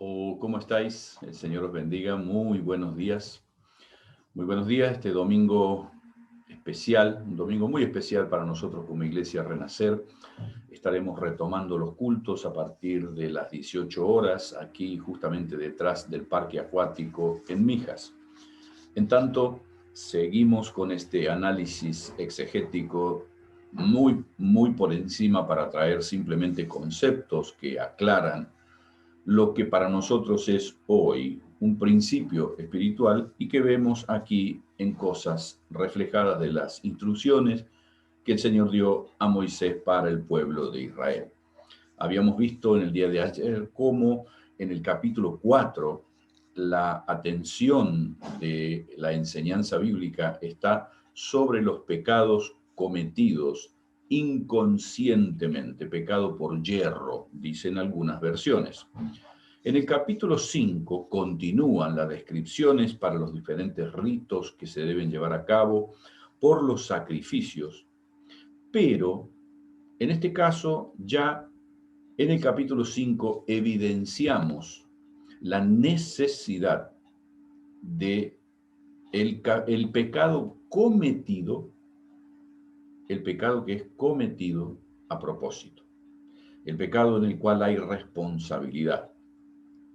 Oh, ¿cómo estáis? El Señor os bendiga. Muy buenos días. Muy buenos días. Este domingo especial, un domingo muy especial para nosotros como Iglesia Renacer. Estaremos retomando los cultos a partir de las 18 horas, aquí justamente detrás del parque acuático en Mijas. En tanto, seguimos con este análisis exegético muy por encima para traer simplemente conceptos que aclaran lo que para nosotros es hoy un principio espiritual y que vemos aquí en cosas reflejadas de las instrucciones que el Señor dio a Moisés para el pueblo de Israel. Habíamos visto en el día de ayer cómo en el capítulo 4 la atención de la enseñanza bíblica está sobre los pecados cometidos inconscientemente, pecado por yerro, dicen algunas versiones. En el capítulo 5 continúan las descripciones para los diferentes ritos que se deben llevar a cabo por los sacrificios, pero en este caso ya en el capítulo 5 evidenciamos la necesidad de el pecado cometido, el pecado que es cometido a propósito, el pecado en el cual hay responsabilidad.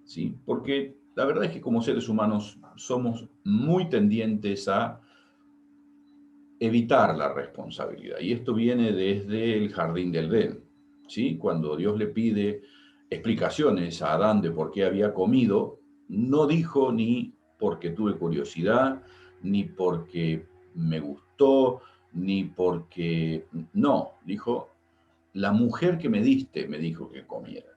¿Sí? Porque la verdad es que como seres humanos somos muy tendientes a evitar la responsabilidad. Y esto viene desde el jardín del Edén, ¿sí? Cuando Dios le pide explicaciones a Adán de por qué había comido, no dijo ni porque tuve curiosidad, ni porque me gustó, ni porque... No, dijo, la mujer que me diste me dijo que comiera.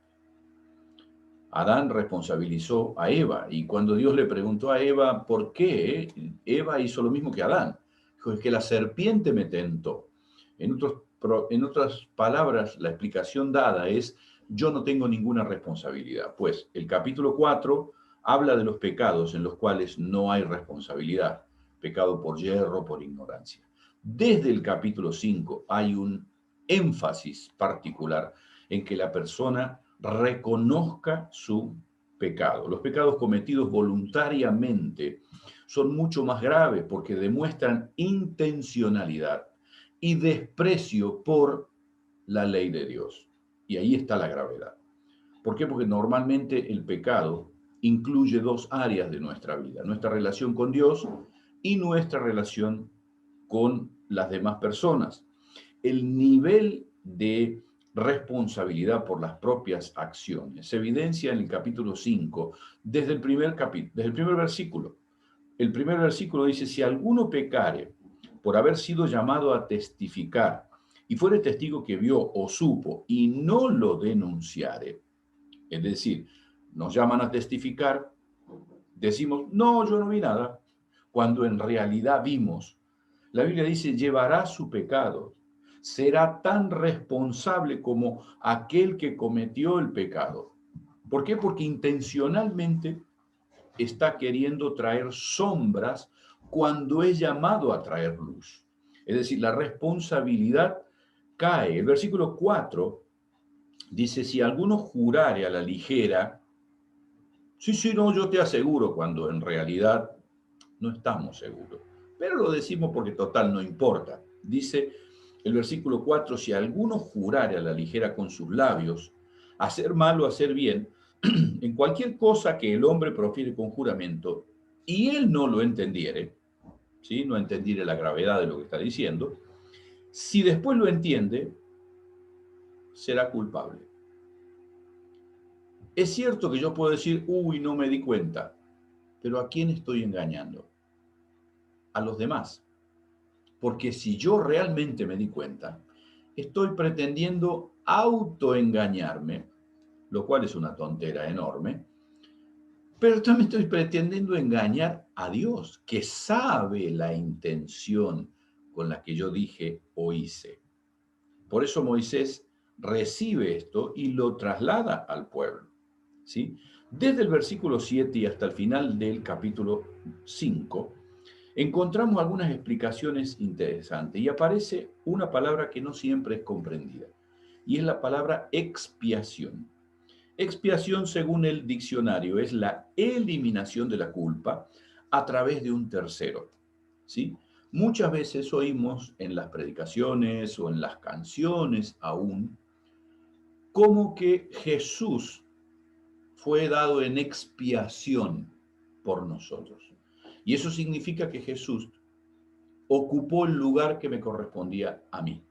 Adán responsabilizó a Eva y cuando Dios le preguntó a Eva por qué, Eva hizo lo mismo que Adán. Dijo, es que la serpiente me tentó. En otras palabras, la explicación dada es, yo no tengo ninguna responsabilidad. Pues el capítulo 4 habla de los pecados en los cuales no hay responsabilidad. Pecado por yerro, por ignorancia. Desde el capítulo 5 hay un énfasis particular en que la persona reconozca su pecado. Los pecados cometidos voluntariamente son mucho más graves porque demuestran intencionalidad y desprecio por la ley de Dios. Y ahí está la gravedad. ¿Por qué? Porque normalmente el pecado incluye dos áreas de nuestra vida, nuestra relación con Dios y nuestra relación con las demás personas. El nivel de responsabilidad por las propias acciones se evidencia en el capítulo 5 desde el desde el primer versículo. El primer versículo dice, si alguno pecare por haber sido llamado a testificar y fuere testigo que vio o supo y no lo denunciare, es decir, nos llaman a testificar, decimos, no, yo no vi nada, cuando en realidad vimos. La Biblia dice, llevará su pecado, será tan responsable como aquel que cometió el pecado. ¿Por qué? Porque intencionalmente está queriendo traer sombras cuando es llamado a traer luz. Es decir, la responsabilidad cae. El versículo 4 dice, si alguno jurare a la ligera, sí, no, yo te aseguro, cuando en realidad no estamos seguros. Pero lo decimos porque total no importa. Dice el versículo 4, si alguno jurare a la ligera con sus labios, hacer mal o hacer bien, en cualquier cosa que el hombre profiere con juramento, y él no lo entendiere, ¿sí? No entendiere la gravedad de lo que está diciendo, si después lo entiende, será culpable. Es cierto que yo puedo decir, uy, no me di cuenta, pero ¿a quién estoy engañando? A los demás. Porque si yo realmente me di cuenta, estoy pretendiendo autoengañarme, lo cual es una tontera enorme, pero también estoy pretendiendo engañar a Dios, que sabe la intención con la que yo dije o hice. Por eso Moisés recibe esto y lo traslada al pueblo, ¿sí? Desde el versículo 7 y hasta el final del capítulo 5, encontramos algunas explicaciones interesantes y aparece una palabra que no siempre es comprendida, y es la palabra expiación. Expiación, según el diccionario, es la eliminación de la culpa a través de un tercero, ¿sí? Muchas veces oímos en las predicaciones o en las canciones aún como que Jesús fue dado en expiación por nosotros. Y eso significa que Jesús ocupó el lugar que me correspondía a mí.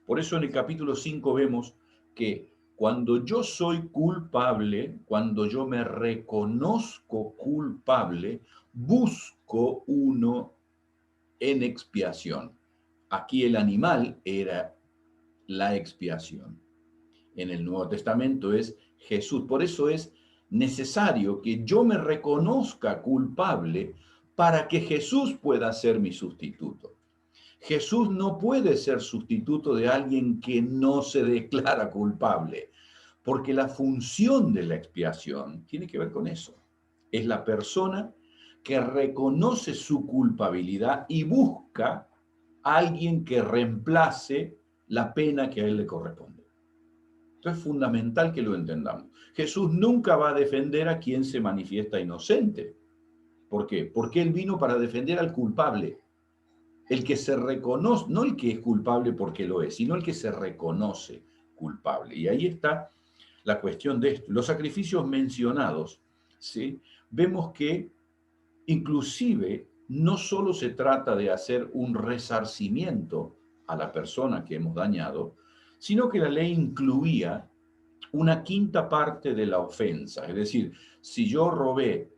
Por eso en el capítulo 5 vemos que cuando yo soy culpable, cuando yo me reconozco culpable, busco uno en expiación. Aquí el animal era la expiación. En el Nuevo Testamento es Jesús. Por eso es necesario que yo me reconozca culpable para que Jesús pueda ser mi sustituto. Jesús no puede ser sustituto de alguien que no se declara culpable, porque la función de la expiación tiene que ver con eso. Es la persona que reconoce su culpabilidad y busca a alguien que reemplace la pena que a él le corresponde. Entonces es fundamental que lo entendamos. Jesús nunca va a defender a quien se manifiesta inocente. ¿Por qué? Porque él vino para defender al culpable. El que se reconoce, no el que es culpable porque lo es, sino el que se reconoce culpable. Y ahí está la cuestión de esto. Los sacrificios mencionados, ¿sí? Vemos que inclusive no solo se trata de hacer un resarcimiento a la persona que hemos dañado, sino que la ley incluía una quinta parte de la ofensa. Es decir, si yo robé,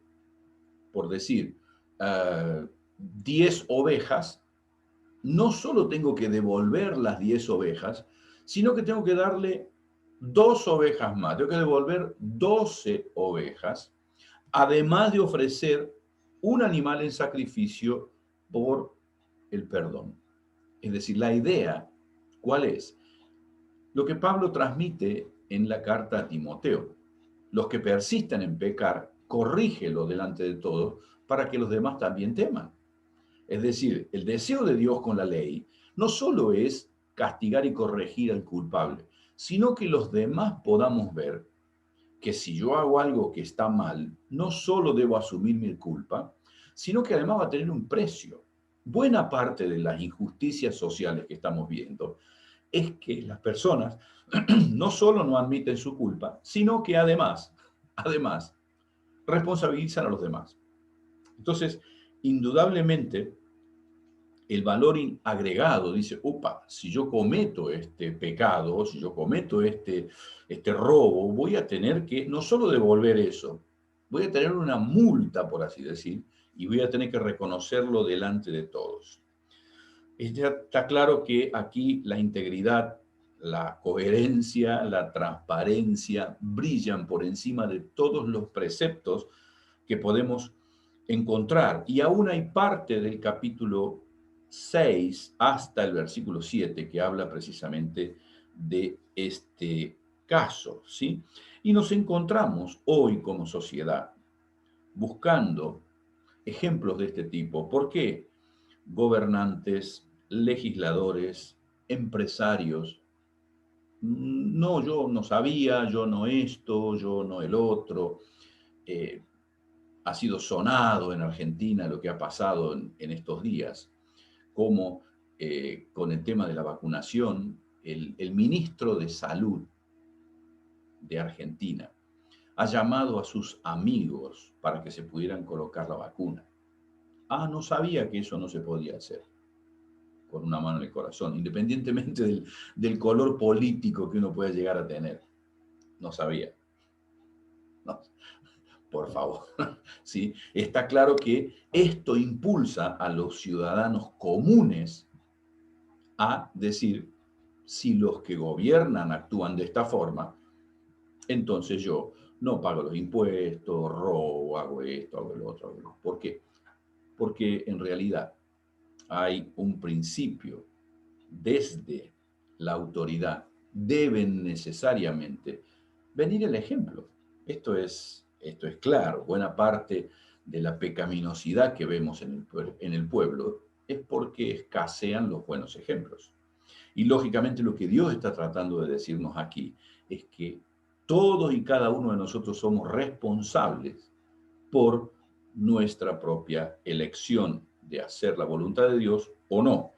por decir, 10 ovejas, no solo tengo que devolver las 10 ovejas, sino que tengo que darle 2 ovejas más. Tengo que devolver 12 ovejas, además de ofrecer un animal en sacrificio por el perdón. Es decir, la idea, ¿cuál es? Lo que Pablo transmite en la carta a Timoteo. Los que persistan en pecar, corrígelo delante de todos para que los demás también teman. Es decir, el deseo de Dios con la ley no solo es castigar y corregir al culpable, sino que los demás podamos ver que si yo hago algo que está mal, no solo debo asumir mi culpa, sino que además va a tener un precio. Buena parte de las injusticias sociales que estamos viendo es que las personas no solo no admiten su culpa, sino que además, responsabilizan a los demás. Entonces, indudablemente, el valor agregado dice, upa, si yo cometo este pecado, si yo cometo este robo, voy a tener que no solo devolver eso, voy a tener una multa, por así decir, y voy a tener que reconocerlo delante de todos. Está claro que aquí la integridad, la coherencia, la transparencia brillan por encima de todos los preceptos que podemos encontrar. Y aún hay parte del capítulo 6 hasta el versículo 7 que habla precisamente de este caso, ¿sí? Y nos encontramos hoy como sociedad buscando ejemplos de este tipo. ¿Por qué? Gobernantes, legisladores, empresarios. No, yo no sabía, yo no esto, yo no el otro. Eh, ha sido sonado en Argentina lo que ha pasado en estos días, como con el tema de la vacunación, el ministro de Salud de Argentina ha llamado a sus amigos para que se pudieran colocar la vacuna. Ah, no sabía que eso no se podía hacer con una mano en el corazón, independientemente del color político que uno pueda llegar a tener. No sabía. No, por favor. ¿Sí? Está claro que esto impulsa a los ciudadanos comunes a decir, si los que gobiernan actúan de esta forma, entonces yo no pago los impuestos, robo, hago esto, hago lo otro, hago lo otro. ¿Por qué? Porque en realidad hay un principio desde la autoridad. Deben necesariamente venir el ejemplo. Esto es claro. Buena parte de la pecaminosidad que vemos en el pueblo es porque escasean los buenos ejemplos. Y lógicamente lo que Dios está tratando de decirnos aquí es que Todos y cada uno de nosotros somos responsables por nuestra propia elección de hacer la voluntad de Dios o no,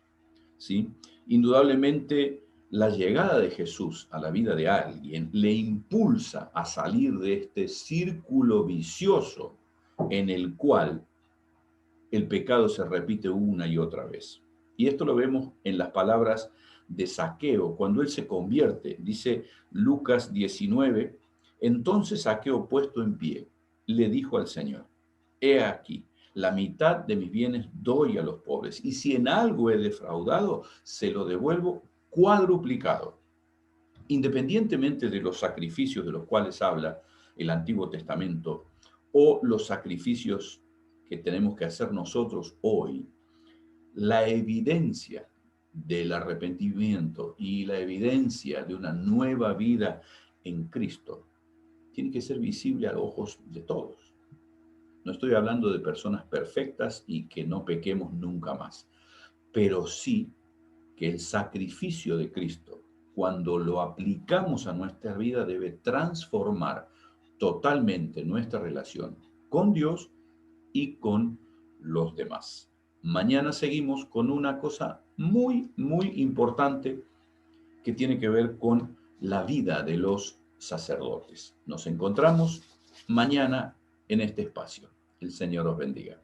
¿sí? Indudablemente, la llegada de Jesús a la vida de alguien le impulsa a salir de este círculo vicioso en el cual el pecado se repite una y otra vez. Y esto lo vemos en las palabras de Zaqueo, cuando él se convierte, dice Lucas 19, entonces Zaqueo puesto en pie, le dijo al Señor, he aquí, la mitad de mis bienes doy a los pobres, y si en algo he defraudado, se lo devuelvo cuadruplicado. Independientemente de los sacrificios de los cuales habla el Antiguo Testamento o los sacrificios que tenemos que hacer nosotros hoy, la evidencia del arrepentimiento y la evidencia de una nueva vida en Cristo tiene que ser visible a los ojos de todos. No estoy hablando de personas perfectas y que no pequemos nunca más, pero sí que el sacrificio de Cristo, cuando lo aplicamos a nuestra vida, debe transformar totalmente nuestra relación con Dios y con los demás. Mañana seguimos con una cosa muy, muy importante que tiene que ver con la vida de los sacerdotes. Nos encontramos mañana en este espacio. El Señor os bendiga.